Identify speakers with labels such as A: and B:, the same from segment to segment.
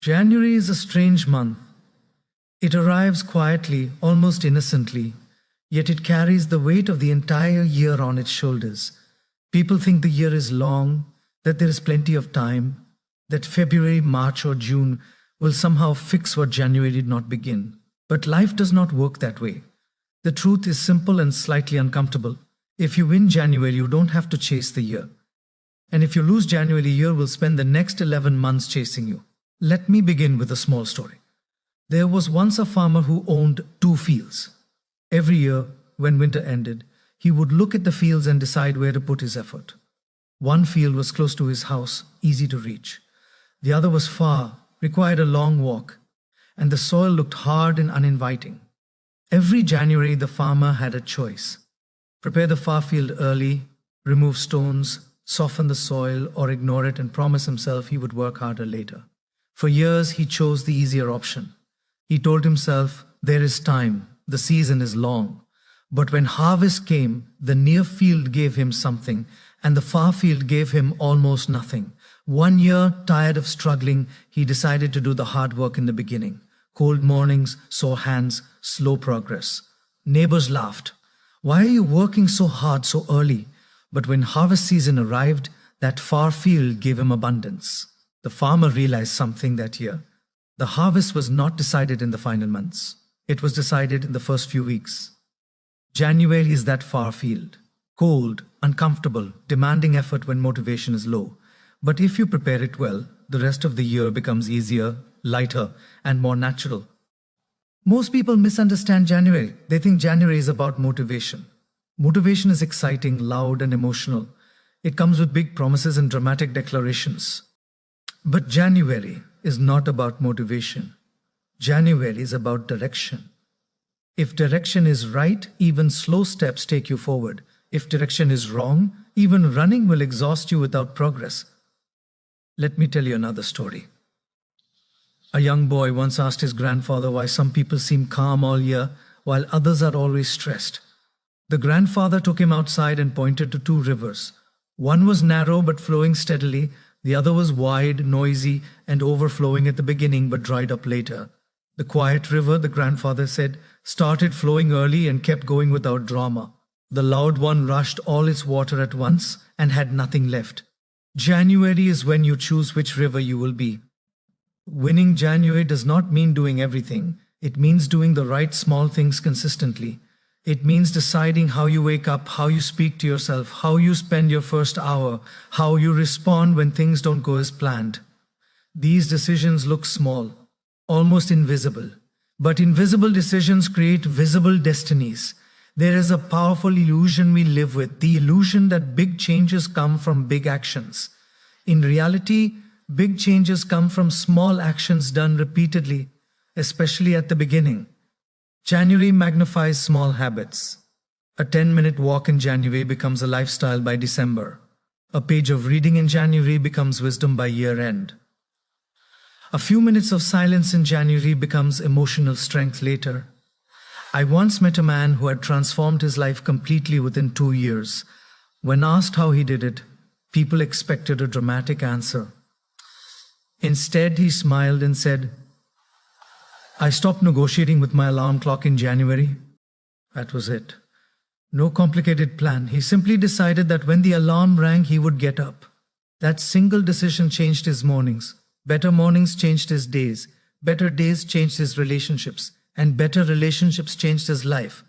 A: January is a strange month. It arrives quietly, almost innocently, yet it carries the weight of the entire year on its shoulders. People think the year is long, that there is plenty of time, that February, March, or June will somehow fix what January did not begin. But life does not work that way. The truth is simple and slightly uncomfortable. If you win January, you don't have to chase the year. And if you lose January, the year will spend the next 11 months chasing you. Let me begin with a small story. There was once a farmer who owned 2 fields. Every year, when winter ended, he would look at the fields and decide where to put his effort. One field was close to his house, easy to reach. The other was far, required a long walk, and the soil looked hard and uninviting. Every January, the farmer had a choice: prepare the far field early, remove stones, soften the soil, or ignore it and promise himself he would work harder later. For years, he chose the easier option. He told himself, there is time, the season is long. But when harvest came, the near field gave him something, and the far field gave him almost nothing. One year, tired of struggling, he decided to do the hard work in the beginning. Cold mornings, sore hands, slow progress. Neighbors laughed. Why are you working so hard so early? But when harvest season arrived, that far field gave him abundance. The farmer realized something that year. The harvest was not decided in the final months. It was decided in the first few weeks. January is that far field. Cold, uncomfortable, demanding effort when motivation is low. But if you prepare it well, the rest of the year becomes easier, lighter, and more natural. Most people misunderstand January. They think January is about motivation. Motivation is exciting, loud, and emotional. It comes with big promises and dramatic declarations. But January is not about motivation. January is about direction. If direction is right, even slow steps take you forward. If direction is wrong, even running will exhaust you without progress. Let me tell you another story. A young boy once asked his grandfather why some people seem calm all year while others are always stressed. The grandfather took him outside and pointed to 2 rivers. One was narrow but flowing steadily. The other was wide, noisy, and overflowing at the beginning but dried up later. The quiet river, the grandfather said, started flowing early and kept going without drama. The loud one rushed all its water at once and had nothing left. January is when you choose which river you will be. Winning January does not mean doing everything. It means doing the right small things consistently. It means deciding how you wake up, how you speak to yourself, how you spend your first hour, how you respond when things don't go as planned. These decisions look small, almost invisible. But invisible decisions create visible destinies. There is a powerful illusion we live with, the illusion that big changes come from big actions. In reality, big changes come from small actions done repeatedly, especially at the beginning. January magnifies small habits. A 10-minute walk in January becomes a lifestyle by December. A page of reading in January becomes wisdom by year end. A few minutes of silence in January becomes emotional strength later. I once met a man who had transformed his life completely within 2 years. When asked how he did it, people expected a dramatic answer. Instead, he smiled and said, I stopped negotiating with my alarm clock in January. That was it. No complicated plan. He simply decided that when the alarm rang, he would get up. That single decision changed his mornings. Better mornings changed his days. Better days changed his relationships. And better relationships changed his life.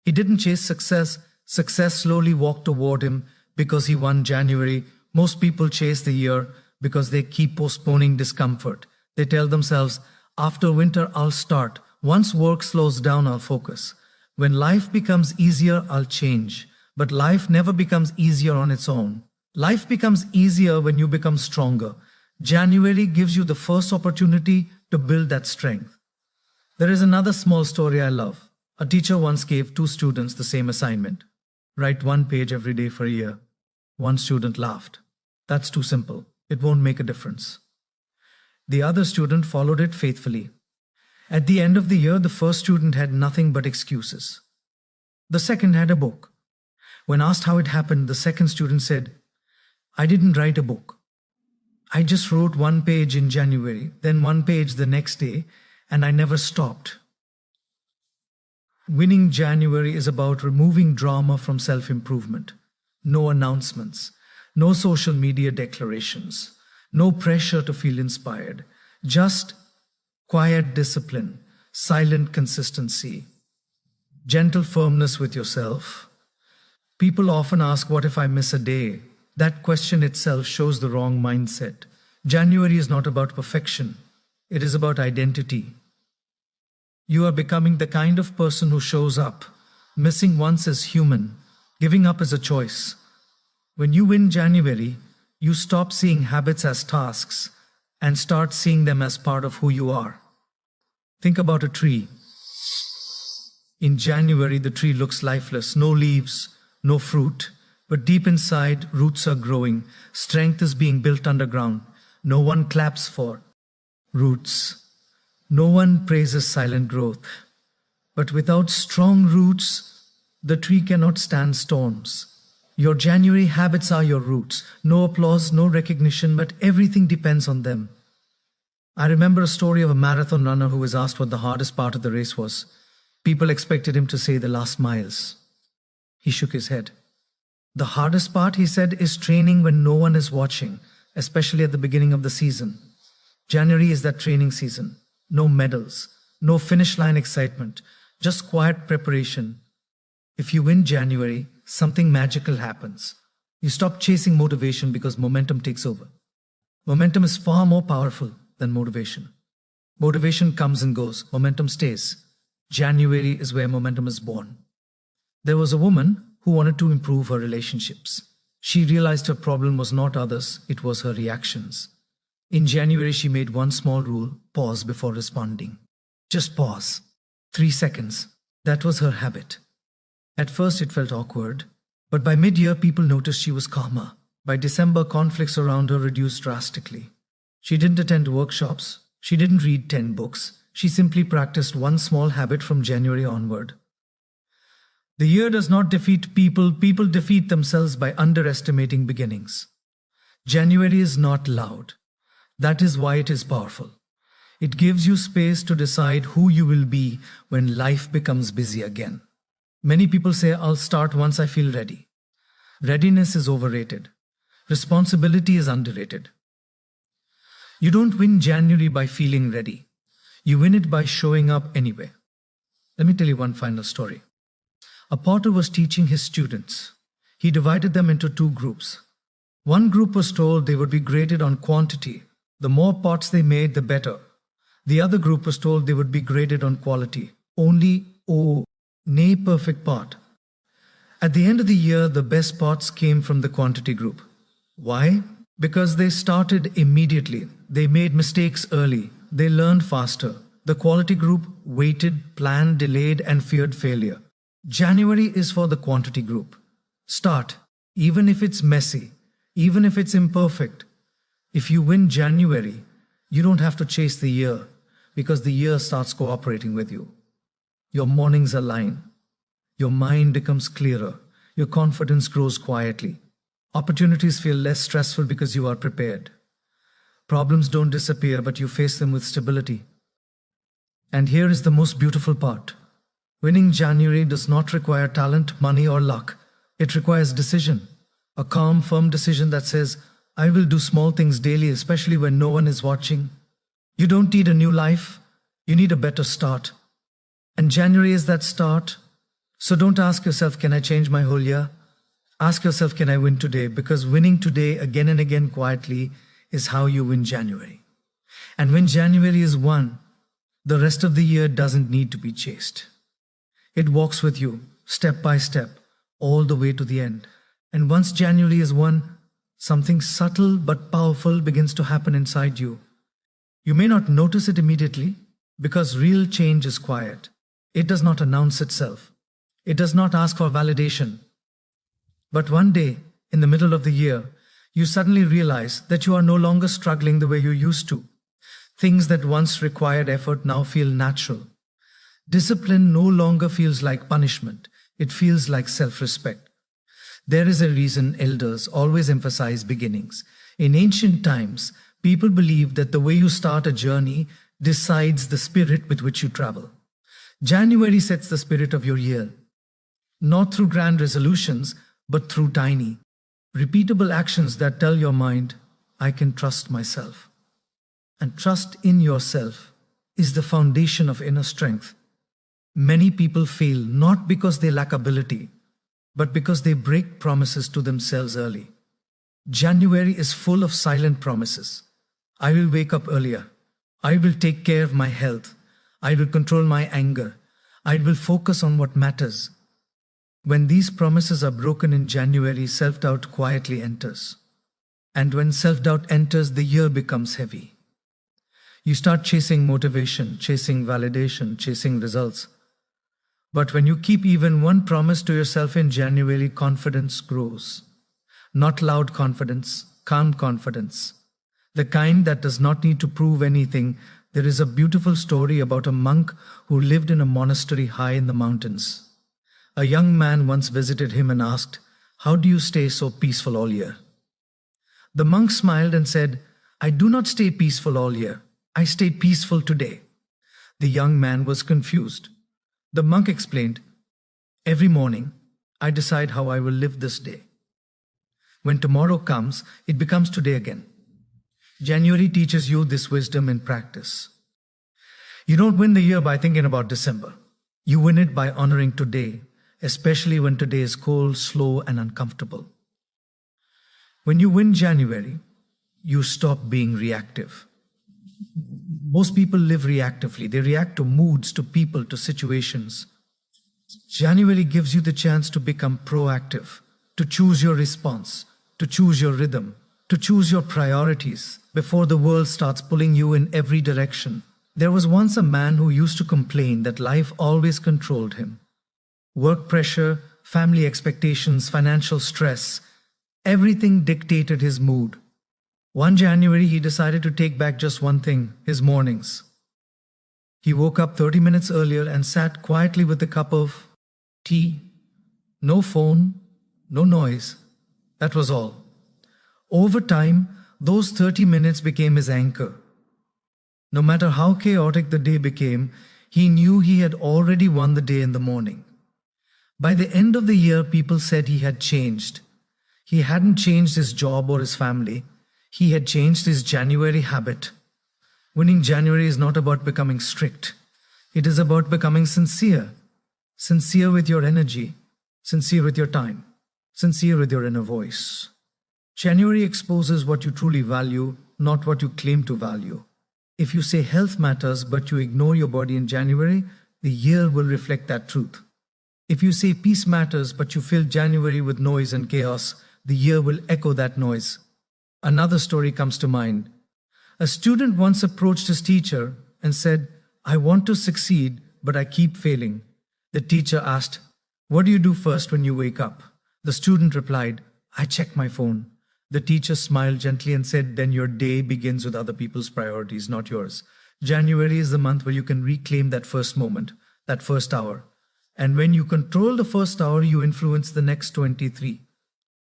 A: He didn't chase success. Success slowly walked toward him because he won January. Most people chase the year because they keep postponing discomfort. They tell themselves, after winter, I'll start. Once work slows down, I'll focus. When life becomes easier, I'll change. But life never becomes easier on its own. Life becomes easier when you become stronger. January gives you the first opportunity to build that strength. There is another small story I love. A teacher once gave 2 students the same assignment. Write 1 page every day for a year. One student laughed. That's too simple. It won't make a difference. The other student followed it faithfully. At the end of the year, the first student had nothing but excuses. The second had a book. When asked how it happened, the second student said, I didn't write a book. I just wrote one page in January, then one page the next day, and I never stopped. Winning January is about removing drama from self-improvement. No announcements, no social media declarations, no pressure to feel inspired, just quiet discipline, silent consistency, gentle firmness with yourself. People often ask, what if I miss a day? That question itself shows the wrong mindset. January is not about perfection. It is about identity. You are becoming the kind of person who shows up. Missing once is human. Giving up is a choice. When you win January, you stop seeing habits as tasks and start seeing them as part of who you are. Think about a tree. In January, the tree looks lifeless. No leaves, no fruit. But deep inside, roots are growing. Strength is being built underground. No one claps for roots. No one praises silent growth. But without strong roots, the tree cannot stand storms. Your January habits are your roots. No applause, no recognition, but everything depends on them. I remember a story of a marathon runner who was asked what the hardest part of the race was. People expected him to say the last miles. He shook his head. The hardest part, he said, is training when no one is watching, especially at the beginning of the season. January is that training season. No medals, no finish line excitement, just quiet preparation. If you win January, something magical happens. You stop chasing motivation because momentum takes over. Momentum is far more powerful than motivation. Motivation comes and goes, momentum stays. January is where momentum is born. There was a woman who wanted to improve her relationships. She realized her problem was not others, it was her reactions. In January, she made one small rule: pause before responding. Just pause. 3 seconds. That was her habit. At first, it felt awkward, but by mid-year, people noticed she was calmer. By December, conflicts around her reduced drastically. She didn't attend workshops. She didn't read 10 books. She simply practiced one small habit from January onward. The year does not defeat people. People defeat themselves by underestimating beginnings. January is not loud. That is why it is powerful. It gives you space to decide who you will be when life becomes busy again. Many people say, I'll start once I feel ready. Readiness is overrated. Responsibility is underrated. You don't win January by feeling ready. You win it by showing up anyway. Let me tell you one final story. A potter was teaching his students. He divided them into 2 groups. One group was told they would be graded on quantity. The more pots they made, the better. The other group was told they would be graded on quality. Only, nay perfect pot. At the end of the year, the best pots came from the quantity group. Why? Because they started immediately. They made mistakes early. They learned faster. The quality group waited, planned, delayed, and feared failure. January is for the quantity group. Start, even if it's messy, even if it's imperfect. If you win January, you don't have to chase the year because the year starts cooperating with you. Your mornings align. Your mind becomes clearer. Your confidence grows quietly. Opportunities feel less stressful because you are prepared. Problems don't disappear, but you face them with stability. And here is the most beautiful part. Winning January does not require talent, money, or luck. It requires decision. A calm, firm decision that says, I will do small things daily, especially when no one is watching. You don't need a new life. You need a better start. And January is that start. So don't ask yourself, can I change my whole year? Ask yourself, can I win today? Because winning today again and again quietly is how you win January. And when January is won, the rest of the year doesn't need to be chased. It walks with you, step by step, all the way to the end. And once January is won, something subtle but powerful begins to happen inside you. You may not notice it immediately because real change is quiet. It does not announce itself. It does not ask for validation. But one day, in the middle of the year, you suddenly realize that you are no longer struggling the way you used to. Things that once required effort now feel natural. Discipline no longer feels like punishment. It feels like self-respect. There is a reason elders always emphasize beginnings. In ancient times, People believe that the way you start a journey decides the spirit with which you travel. January sets the spirit of your year, not through grand resolutions, but through tiny, repeatable actions that tell your mind, I can trust myself. And trust in yourself is the foundation of inner strength. Many people fail not because they lack ability, but because they break promises to themselves early. January is full of silent promises. I will wake up earlier. I will take care of my health. I will control my anger. I will focus on what matters. When these promises are broken in January, self-doubt quietly enters. And when self-doubt enters, the year becomes heavy. You start chasing motivation, chasing validation, chasing results. But when you keep even one promise to yourself in January, confidence grows. Not loud confidence, calm confidence. The kind that does not need to prove anything. There is a beautiful story about a monk who lived in a monastery high in the mountains. A young man once visited him and asked, "How do you stay so peaceful all year?" The monk smiled and said, "I do not stay peaceful all year. I stay peaceful today." The young man was confused. The monk explained, "Every morning, I decide how I will live this day. When tomorrow comes, it becomes today again." January teaches you this wisdom in practice. You don't win the year by thinking about December. You win it by honoring today, especially when today is cold, slow, and uncomfortable. When you win January, you stop being reactive. Most people live reactively. They react to moods, to people, to situations. January gives you the chance to become proactive, to choose your response, to choose your rhythm, to choose your priorities before the world starts pulling you in every direction. There was once a man who used to complain that life always controlled him. Work pressure, family expectations, financial stress, everything dictated his mood. One January, he decided to take back just one thing, his mornings. He woke up 30 minutes earlier and sat quietly with a cup of tea. No phone, no noise. That was all. Over time, those 30 minutes became his anchor. No matter how chaotic the day became, he knew he had already won the day in the morning. By the end of the year, people said he had changed. He hadn't changed his job or his family. He had changed his January habit. Winning January is not about becoming strict. It is about becoming sincere. Sincere with your energy, sincere with your time, sincere with your inner voice. January exposes what you truly value, not what you claim to value. If you say health matters but you ignore your body in January, the year will reflect that truth. If you say peace matters but you fill January with noise and chaos, the year will echo that noise. Another story comes to mind. A student once approached his teacher and said, "I want to succeed, but I keep failing." The teacher asked, "What do you do first when you wake up?" The student replied, "I check my phone." The teacher smiled gently and said, "Then your day begins with other people's priorities, not yours." January is the month where you can reclaim that first moment, that first hour. And when you control the first hour, you influence the next 23.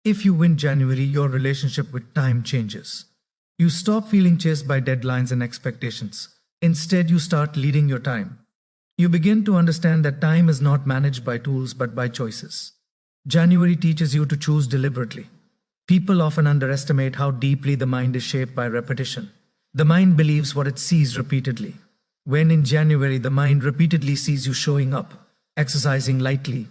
A: If you win January, your relationship with time changes. You stop feeling chased by deadlines and expectations. Instead, you start leading your time. You begin to understand that time is not managed by tools but by choices. January teaches you to choose deliberately. People often underestimate how deeply the mind is shaped by repetition. The mind believes what it sees repeatedly. When in January, the mind repeatedly sees you showing up, exercising lightly,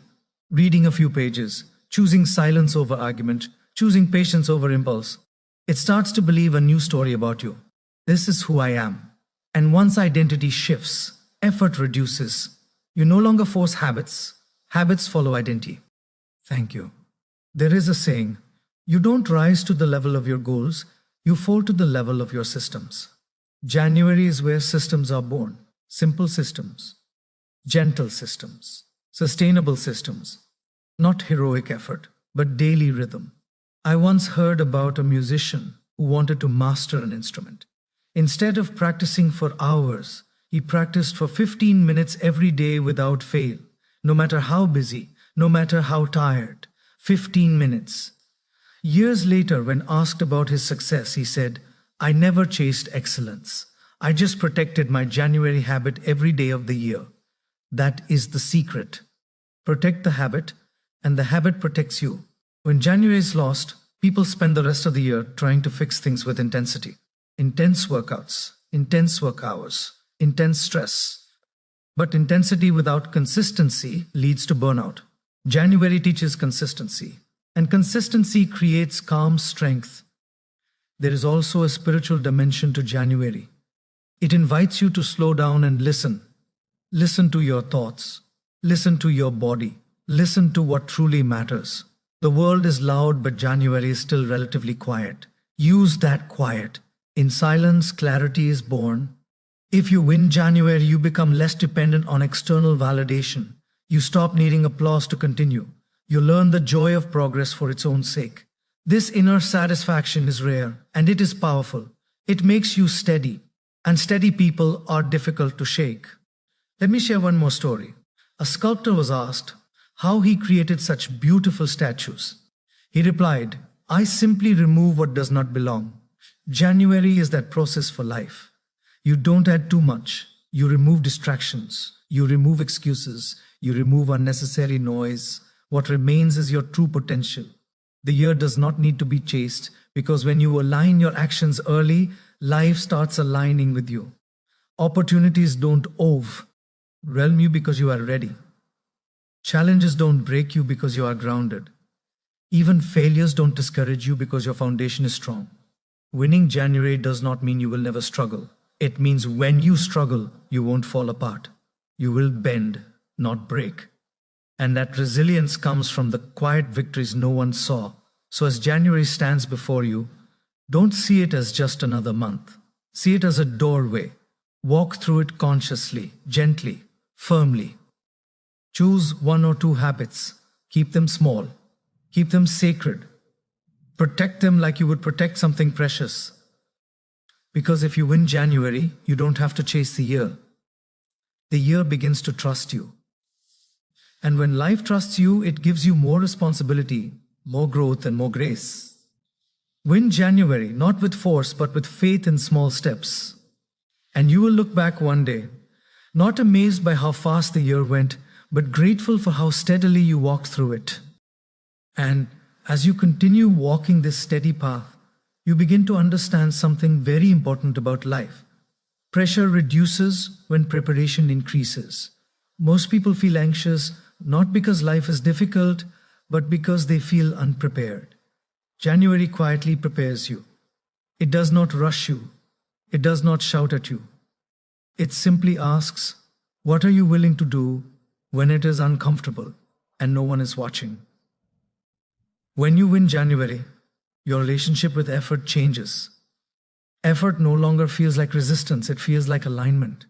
A: reading a few pages, choosing silence over argument, choosing patience over impulse, it starts to believe a new story about you. This is who I am. And once identity shifts, effort reduces. You no longer force habits. Habits follow identity. Thank you. There is a saying, you don't rise to the level of your goals, you fall to the level of your systems. January is where systems are born. Simple systems, gentle systems, sustainable systems. Not heroic effort, but daily rhythm. I once heard about a musician who wanted to master an instrument. Instead of practicing for hours, he practiced for 15 minutes every day without fail. No matter how busy, no matter how tired. 15 minutes. Years later, when asked about his success, he said, I never chased excellence. I just protected my January habit every day of the year. That is the secret. Protect the habit, and the habit protects you. When January is lost, people spend the rest of the year trying to fix things with intensity. Intense workouts, intense work hours, intense stress. But intensity without consistency leads to burnout. January teaches consistency, and consistency creates calm strength. There is also a spiritual dimension to January. It invites you to slow down and listen. Listen to your thoughts. Listen to your body. Listen to what truly matters. The world is loud, but January is still relatively quiet. Use that quiet. In silence, clarity is born. If you win January, you become less dependent on external validation. You stop needing applause to continue. You learn the joy of progress for its own sake. This inner satisfaction is rare, and it is powerful. It makes you steady, and steady people are difficult to shake. Let me share one more story. A sculptor was asked how he created such beautiful statues. He replied, "I simply remove what does not belong." January is that process for life. You don't add too much. You remove distractions. You remove excuses. You remove unnecessary noise. What remains is your true potential. The year does not need to be chased, because when you align your actions early, life starts aligning with you. Opportunities don't overwhelm you because you are ready. Challenges don't break you because you are grounded. Even failures don't discourage you because your foundation is strong. Winning January does not mean you will never struggle. It means when you struggle, you won't fall apart. You will bend, not break. And that resilience comes from the quiet victories no one saw. So as January stands before you, don't see it as just another month. See it as a doorway. Walk through it consciously, gently, firmly. Choose one or two habits. Keep them small. Keep them sacred. Protect them like you would protect something precious. Because if you win January, you don't have to chase the year. The year begins to trust you. And when life trusts you, it gives you more responsibility, more growth, and more grace. Win January, not with force, but with faith in small steps. And you will look back one day, not amazed by how fast the year went, but grateful for how steadily you walked through it. And as you continue walking this steady path, you begin to understand something very important about life. Pressure reduces when preparation increases. Most people feel anxious not because life is difficult, but because they feel unprepared. January quietly prepares you. It does not rush you. It does not shout at you. It simply asks, what are you willing to do when it is uncomfortable and no one is watching? When you win January, your relationship with effort changes. Effort no longer feels like resistance, it feels like alignment.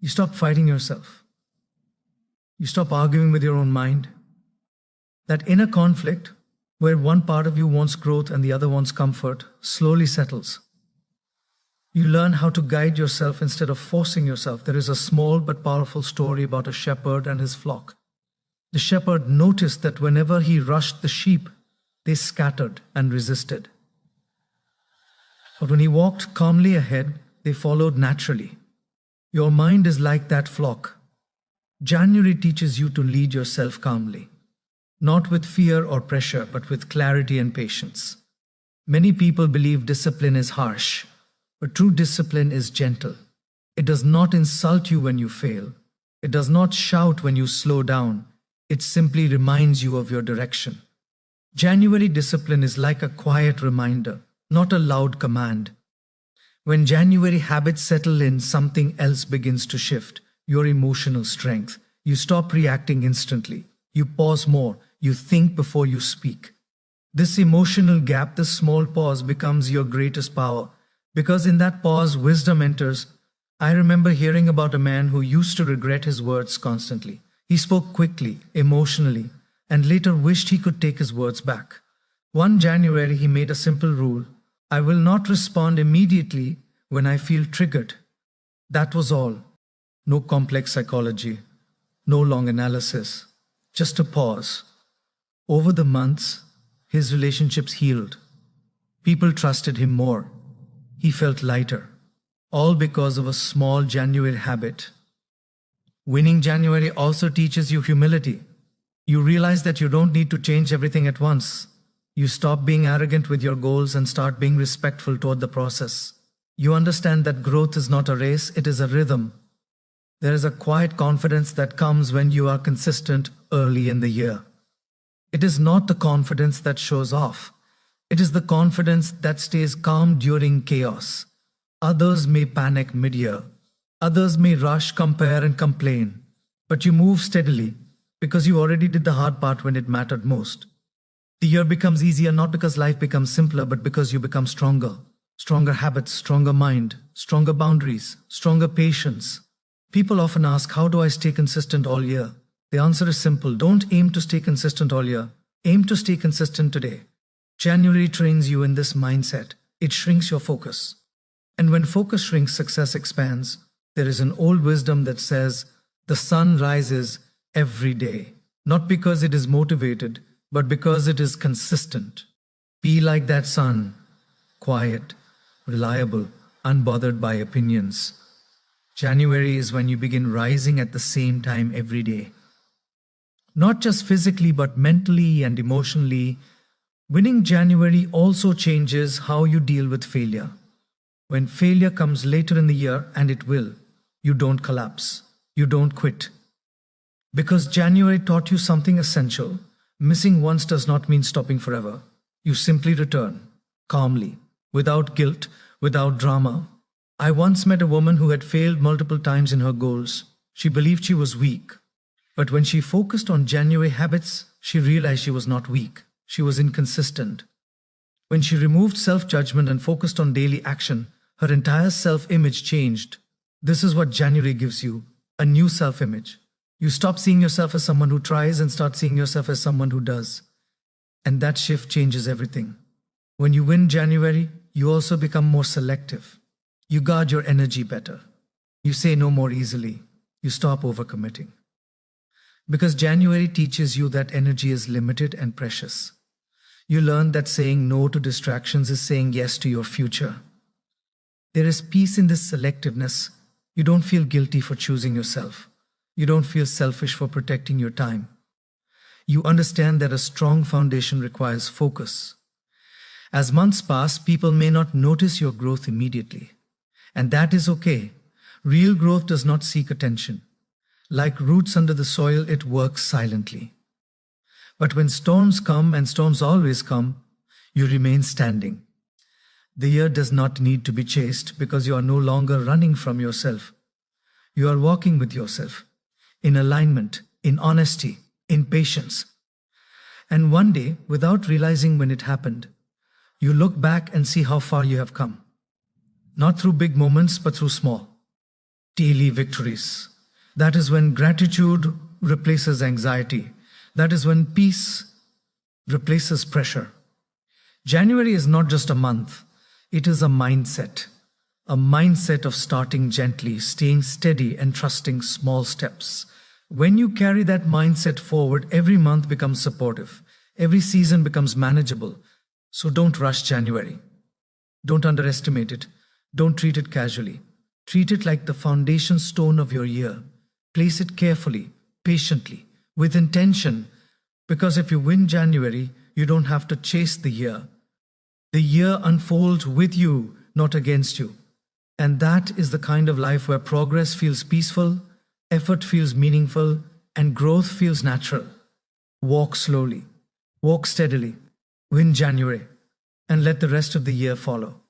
A: You stop fighting yourself. You stop arguing with your own mind. That inner conflict, where one part of you wants growth and the other wants comfort, slowly settles. You learn how to guide yourself instead of forcing yourself. There is a small but powerful story about a shepherd and his flock. The shepherd noticed that whenever he rushed the sheep, they scattered and resisted. But when he walked calmly ahead, they followed naturally. Your mind is like that flock. January teaches you to lead yourself calmly, not with fear or pressure, but with clarity and patience. Many people believe discipline is harsh, but true discipline is gentle. It does not insult you when you fail. It does not shout when you slow down. It simply reminds you of your direction. January discipline is like a quiet reminder, not a loud command. When January habits settle in, something else begins to shift. Your emotional strength. You stop reacting instantly. You pause more. You think before you speak. This emotional gap, this small pause, becomes your greatest power. Because in that pause, wisdom enters. I remember hearing about a man who used to regret his words constantly. He spoke quickly, emotionally, and later wished he could take his words back. One January, he made a simple rule. I will not respond immediately when I feel triggered. That was all. No complex psychology, no long analysis, just a pause. Over the months, his relationships healed. People trusted him more. He felt lighter. All because of a small January habit. Winning January also teaches you humility. You realize that you don't need to change everything at once. You stop being arrogant with your goals and start being respectful toward the process. You understand that growth is not a race, it is a rhythm. There is a quiet confidence that comes when you are consistent early in the year. It is not the confidence that shows off. It is the confidence that stays calm during chaos. Others may panic mid-year. Others may rush, compare, and complain. But you move steadily because you already did the hard part when it mattered most. The year becomes easier not because life becomes simpler, but because you become stronger. Stronger habits, stronger mind, stronger boundaries, stronger patience. People often ask, how do I stay consistent all year? The answer is simple. Don't aim to stay consistent all year. Aim to stay consistent today. January trains you in this mindset. It shrinks your focus. And when focus shrinks, success expands. There is an old wisdom that says, the sun rises every day. Not because it is motivated, but because it is consistent. Be like that sun. Quiet, reliable, unbothered by opinions. January is when you begin rising at the same time every day. Not just physically, but mentally and emotionally. Winning January also changes how you deal with failure. When failure comes later in the year, and it will, you don't collapse. You don't quit. Because January taught you something essential. Missing once does not mean stopping forever. You simply return, calmly, without guilt, without drama. I once met a woman who had failed multiple times in her goals. She believed she was weak. But when she focused on January habits, she realized she was not weak. She was inconsistent. When she removed self-judgment and focused on daily action, her entire self-image changed. This is what January gives you, a new self-image. You stop seeing yourself as someone who tries and start seeing yourself as someone who does. And that shift changes everything. When you win January, you also become more selective. You guard your energy better. You say no more easily. You stop overcommitting. Because January teaches you that energy is limited and precious. You learn that saying no to distractions is saying yes to your future. There is peace in this selectiveness. You don't feel guilty for choosing yourself. You don't feel selfish for protecting your time. You understand that a strong foundation requires focus. As months pass, people may not notice your growth immediately. And that is okay. Real growth does not seek attention. Like roots under the soil, it works silently. But when storms come, and storms always come, you remain standing. The year does not need to be chased because you are no longer running from yourself. You are walking with yourself, in alignment, in honesty, in patience. And one day, without realizing when it happened, you look back and see how far you have come. Not through big moments, but through small, daily victories. That is when gratitude replaces anxiety. That is when peace replaces pressure. January is not just a month. It is a mindset. A mindset of starting gently, staying steady, and trusting small steps. When you carry that mindset forward, every month becomes supportive. Every season becomes manageable. So don't rush January. Don't underestimate it. Don't treat it casually. Treat it like the foundation stone of your year. Place it carefully, patiently, with intention. Because if you win January, you don't have to chase the year. The year unfolds with you, not against you. And that is the kind of life where progress feels peaceful, effort feels meaningful, and growth feels natural. Walk slowly, walk steadily, win January, and let the rest of the year follow.